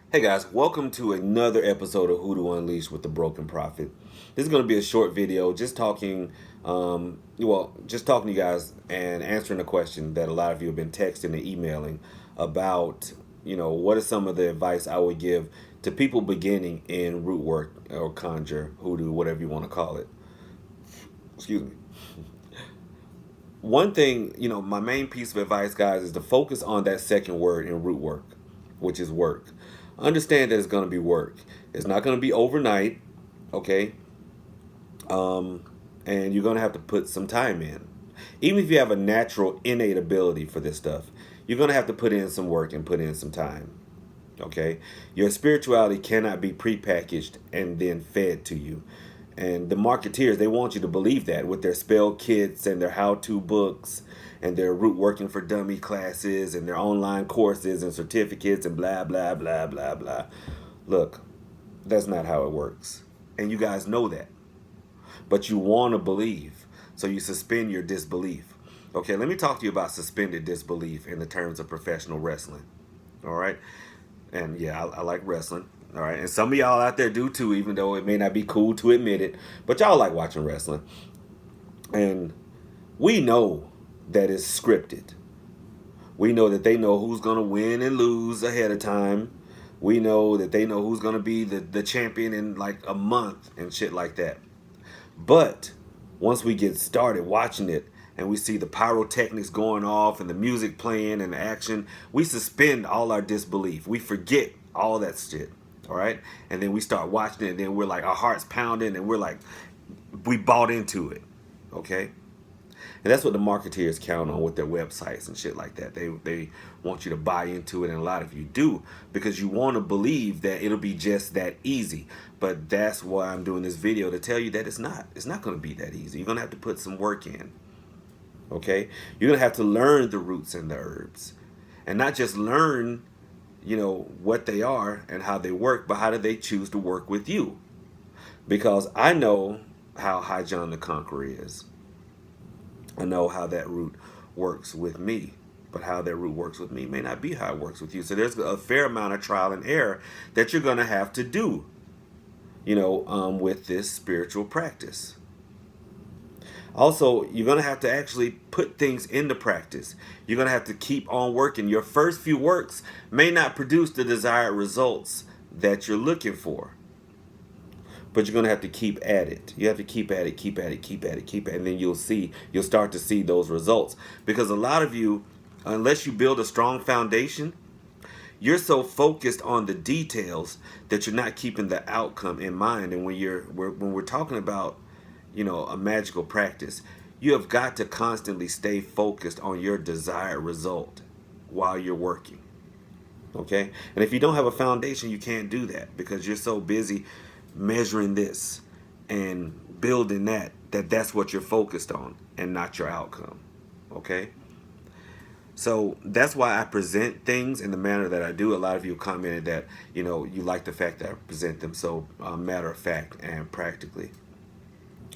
Hey guys, welcome to another episode of Hoodoo Unleashed with the Broken Prophet. This is going to be a short video, just talking, just talking to you guys and answering a question that a lot of you have been texting and emailing about, what is some of the advice I would give to people beginning in root work or conjure, hoodoo, whatever you want to call it. Excuse me. One thing, my main piece of advice, guys, is to focus on that second word in root work, which is work. Understand that it's going to be work. It's not going to be overnight, okay? Um, and you're going to have to put some time in. Even if you have a natural, innate ability for this stuff, you're going to have to put in some work and put in some time, okay? Your spirituality cannot be prepackaged and then fed to you. And the marketeers, they want you to believe that with their spell kits and their how-to books and their root working for dummy classes and their online courses and certificates and blah, blah, blah, blah, blah. Look, that's not how it works. And you guys know that. But you want to believe. So you suspend your disbelief. Okay, let me talk to you about suspended disbelief in the terms of professional wrestling. All right? And yeah, I like wrestling. All right. And some of y'all out there do too, even though it may not be cool to admit it. But y'all like watching wrestling. And we know that it's scripted. We know that they know who's going to win and lose ahead of time. We know that they know who's going to be the champion in like a month and shit like that. But once we get started watching it and we see the pyrotechnics going off and the music playing and the action, we suspend all our disbelief. We forget all that shit. All right. And then we start watching it and then we're like, our hearts pounding and we're like, we bought into it. Okay. And that's what the marketeers count on with their websites and shit like that. They want you to buy into it, and a lot of you do because you want to believe that it'll be just that easy. But that's why I'm doing this video, to tell you that it's not. It's not going to be that easy. You're going to have to put some work in. Okay? You're going to have to learn the roots and the herbs. And not just learn, what they are and how they work, but how do they choose to work with you? Because I know how High John the Conqueror is. I know how that root works with me, but how that root works with me may not be how it works with you. So there's a fair amount of trial and error that you're going to have to do, with this spiritual practice. Also, you're going to have to actually put things into practice. You're going to have to keep on working. Your first few works may not produce the desired results that you're looking for, but you're going to have to keep at it. You have to keep at it, keep at it, keep at it, keep at it, and then you'll start to see those results. Because a lot of you, unless you build a strong foundation, you're so focused on the details that you're not keeping the outcome in mind. And when we're talking about, a magical practice, you have got to constantly stay focused on your desired result while you're working. Okay? And if you don't have a foundation, you can't do that because you're so busy measuring this and building that's what you're focused on and not your outcome. Okay? So that's why I present things in the manner that I do. A lot of you commented that, you like the fact that I present them so matter of fact and practically.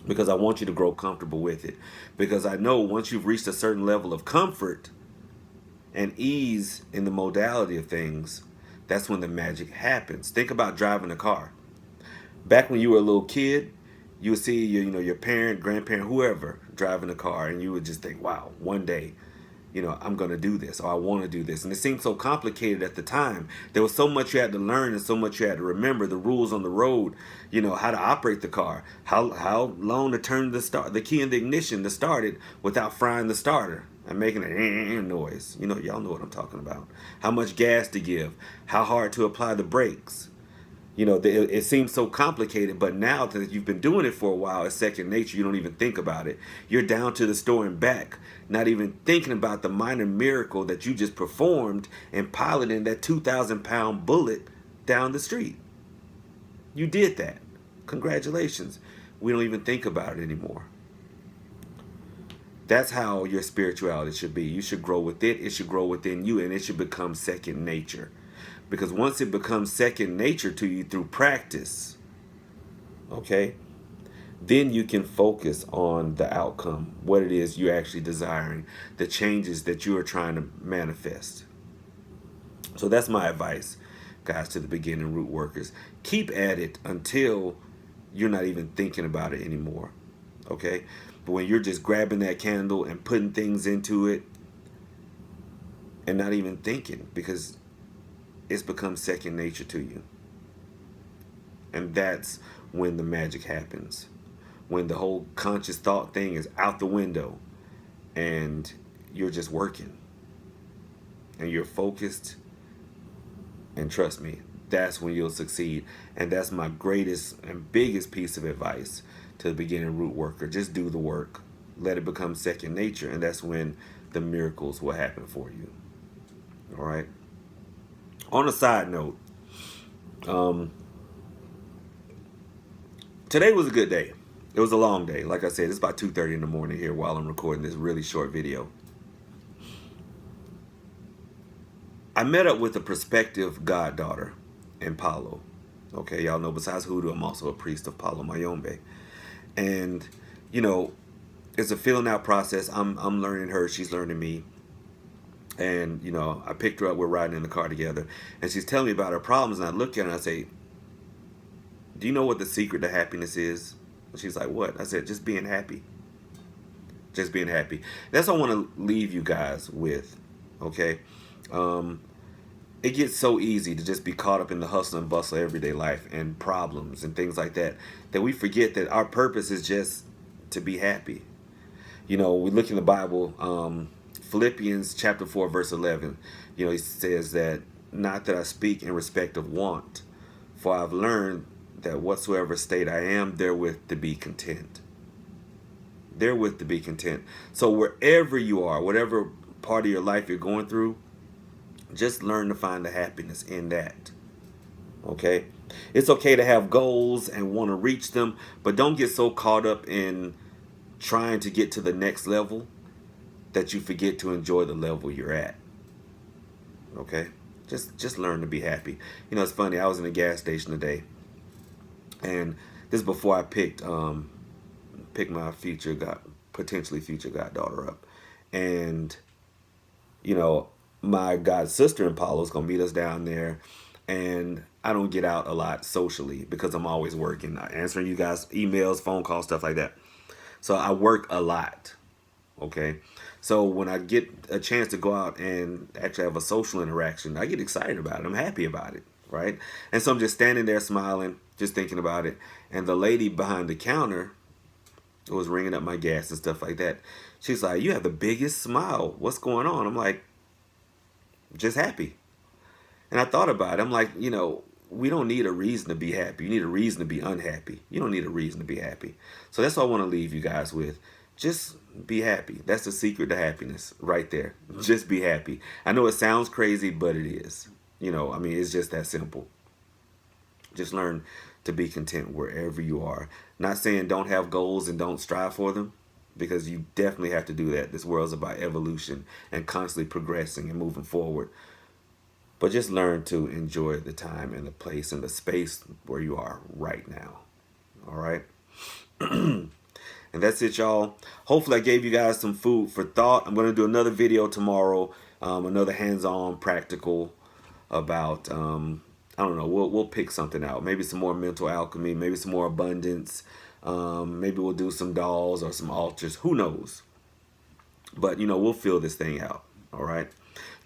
Because I want you to grow comfortable with it. Because I know once you've reached a certain level of comfort and ease in the modality of things, that's when the magic happens. Think about driving a car. Back when you were a little kid, you would see your parent, grandparent, whoever driving a car, and you would just think, wow, one day, I'm going to do this, or I want to do this. And it seemed so complicated at the time. There was so much you had to learn and so much you had to remember, the rules on the road, how to operate the car, how long to turn the key in the ignition to start it without frying the starter and making a noise. Y'all know what I'm talking about. How much gas to give, how hard to apply the brakes. It seems so complicated, but now that you've been doing it for a while, it's second nature. You don't even think about it. You're down to the store and back, not even thinking about the minor miracle that you just performed in piloting that 2,000-pound bullet down the street. You did that. Congratulations. We don't even think about it anymore. That's how your spirituality should be. You should grow with it. It should grow within you, and it should become second nature. Because once it becomes second nature to you through practice, okay, then you can focus on the outcome, what it is you're actually desiring, the changes that you are trying to manifest. So that's my advice. guys, to the beginning root workers. Keep at it until you're not even thinking about it anymore. Okay? But when you're just grabbing that candle and putting things into it and not even thinking, because it's become second nature to you. And that's when the magic happens. When the whole conscious thought thing is out the window and you're just working and you're focused, and trust me, that's when you'll succeed. And that's my greatest and biggest piece of advice to the beginning root worker. Just do the work. Let it become second nature, and that's when the miracles will happen for you. All right. On a side note, today was a good day. It was a long day. Like I said, it's about 2:30 in the morning here while I'm recording this really short video. I met up with a prospective goddaughter in Palo. Okay, y'all know besides Hoodoo, I'm also a priest of Palo Mayombe. And, you know, it's a filling out process. I'm learning her, she's learning me. And, you know, I picked her up, we're riding in the car together, and she's telling me about her problems, and I look at her and I say, do you know what the secret to happiness is? And she's like, what? I said, just being happy. Just being happy. That's what I want to leave you guys with, okay? It gets so easy to just be caught up in the hustle and bustle of everyday life and problems and things like that, that we forget that our purpose is just to be happy. You know, we look in the Bible, Philippians chapter 4, verse 11, you know, he says that, not that I speak in respect of want, for I've learned that whatsoever state I am, therewith to be content. Therewith to be content. So wherever you are, whatever part of your life you're going through, just learn to find the happiness in that. Okay? It's okay to have goals and want to reach them, but don't get so caught up in trying to get to the next level that you forget to enjoy the level you're at. Okay? Just learn to be happy. You know, it's funny, I was in a gas station today, and this is before I picked my potentially future goddaughter up. And, you know, my god sister in Palo is going to meet us down there, and I don't get out a lot socially because I'm always working, answering you guys emails, phone calls, stuff like that. So I work a lot. Okay, so when I get a chance to go out and actually have a social interaction, I get excited about it. I'm happy about it, right? And so I'm just standing there smiling, just thinking about it. And the lady behind the counter was ringing up my gas and stuff like that. She's like, you have the biggest smile. What's going on? I'm like, just happy. And I thought about it. I'm like, you know, we don't need a reason to be happy. You need a reason to be unhappy. You don't need a reason to be happy. So that's what I want to leave you guys with. Just be happy. That's the secret to happiness right there. Just be happy. I know it sounds crazy, but it is. You know, I mean, it's just that simple. Just learn to be content wherever you are. Not saying don't have goals and don't strive for them, because you definitely have to do that. This world's about evolution and constantly progressing and moving forward. But just learn to enjoy the time and the place and the space where you are right now. All right? And that's it, y'all. Hopefully I gave you guys some food for thought. I'm going to do another video tomorrow, another hands-on practical about, I don't know, we'll pick something out. Maybe some more mental alchemy, maybe some more abundance. Maybe we'll do some dolls or some altars. Who knows? But, you know, we'll fill this thing out. All right?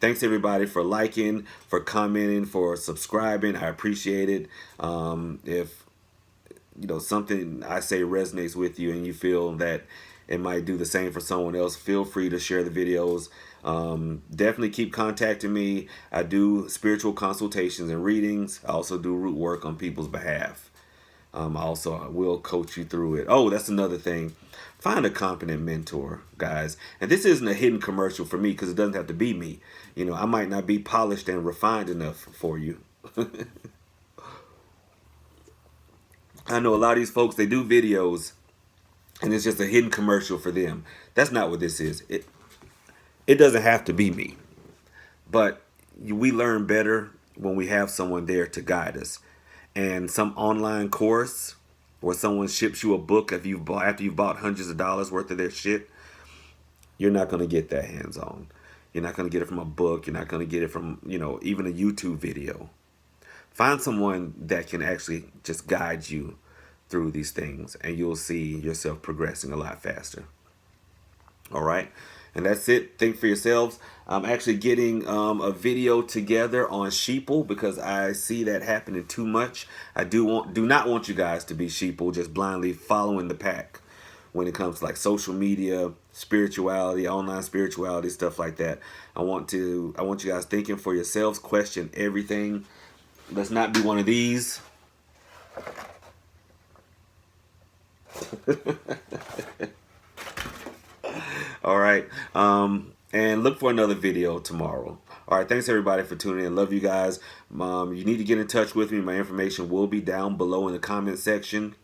Thanks, everybody, for liking, for commenting, for subscribing. I appreciate it. If you know something I say resonates with you and you feel that it might do the same for someone else, feel free to share the videos. Definitely keep contacting me. I do spiritual consultations and readings. I also do root work on people's behalf. I will coach you through it. Oh, that's another thing. Find a competent mentor, guys. And this isn't a hidden commercial for me, because it doesn't have to be me. You know, I might not be polished and refined enough for you. I know a lot of these folks, they do videos and it's just a hidden commercial for them. That's not what this is. It doesn't have to be me. But we learn better when we have someone there to guide us. And some online course where someone ships you a book after you've bought hundreds of dollars worth of their shit, you're not going to get that hands-on. You're not going to get it from a book. You're not going to get it from, you know, even a YouTube video. Find someone that can actually just guide you through these things, and you'll see yourself progressing a lot faster. All right. And that's it. Think for yourselves. I'm actually getting a video together on sheeple because I see that happening too much. I do not want you guys to be sheeple, just blindly following the pack when it comes to like social media, spirituality, online spirituality, stuff like that. I want you guys thinking for yourselves, question everything. Let's not be one of these. All right. And look for another video tomorrow. All right. Thanks everybody for tuning in. Love you guys. You need to get in touch with me. My information will be down below in the comment section.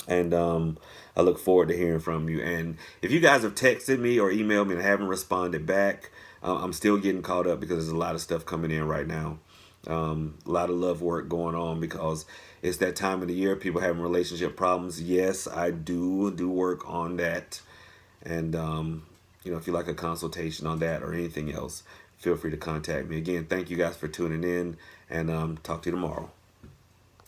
And I look forward to hearing from you. And if you guys have texted me or emailed me and haven't responded back, I'm still getting caught up because there's a lot of stuff coming in right now. A lot of love work going on because it's that time of the year. People having relationship problems. Yes, I do work on that. And, if you like a consultation on that or anything else, feel free to contact me. Again, thank you guys for tuning in, and talk to you tomorrow.